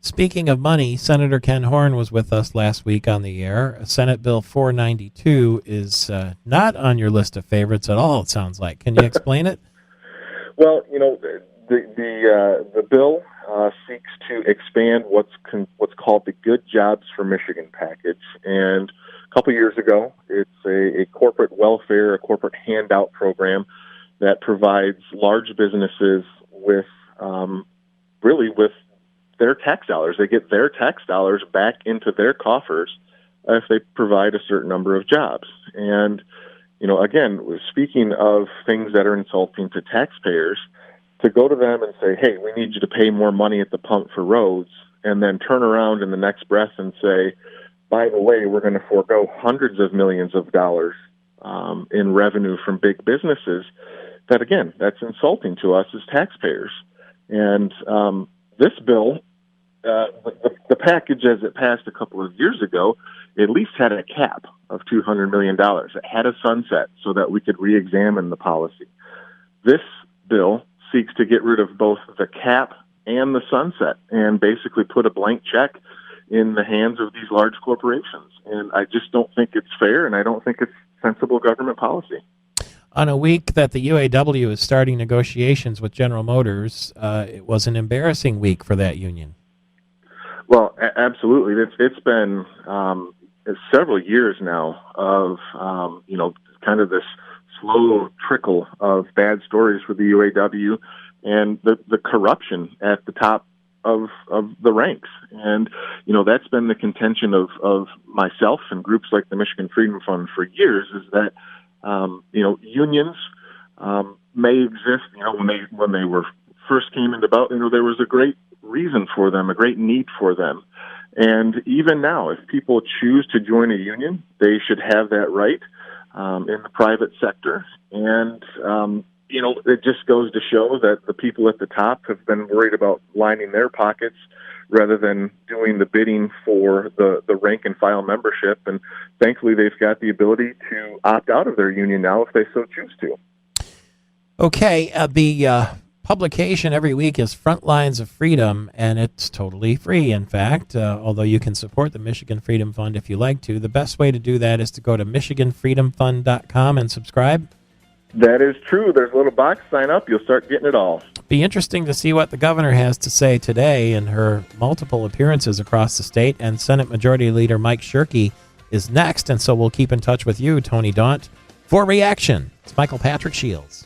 Speaking of money, Senator Ken Horn was with us last week on the air. Senate Bill 492 is not on your list of favorites at all, it sounds like. Can you explain it? Well, the bill seeks to expand what's called the Good Jobs for Michigan package. And a couple years ago, it's a corporate welfare, a corporate handout program that provides large businesses with with their tax dollars. They get their tax dollars back into their coffers if they provide a certain number of jobs. And, again, speaking of things that are insulting to taxpayers, to go to them and say, hey, we need you to pay more money at the pump for roads, and then turn around in the next breath and say, by the way, we're going to forego hundreds of millions of dollars in revenue from big businesses, that, again, that's insulting to us as taxpayers. And this bill, the package as it passed a couple of years ago, at least had a cap of $200 million. It had a sunset so that we could re-examine the policy. This bill seeks to get rid of both the cap and the sunset and basically put a blank check in the hands of these large corporations. And I just don't think it's fair, and I don't think it's sensible government policy. On a week that the UAW is starting negotiations with General Motors, it was an embarrassing week for that union. Well, absolutely. It's been several years now of, kind of this slow trickle of bad stories for the UAW and the corruption at the top of the ranks. And, that's been the contention of myself and groups like the Michigan Freedom Fund for years, is that, unions may exist, when they were first came into about, there was a great reason for them, a great need for them. And even now, if people choose to join a union, they should have that right in the private sector. And, it just goes to show that the people at the top have been worried about lining their pockets rather than doing the bidding for the rank and file membership. And thankfully, they've got the ability to opt out of their union now if they so choose to. Okay, the publication every week is Front Lines of Freedom, and it's totally free, in fact, although you can support the Michigan Freedom Fund if you like to. The best way to do that is to go to MichiganFreedomFund.com and subscribe. That is true. There's a little box, sign up, you'll start getting it all. Be interesting to see what the governor has to say today in her multiple appearances across the state, and Senate Majority Leader Mike Shirkey is next, and so we'll keep in touch with you, Tony Daunt, for reaction. It's Michael Patrick Shiels.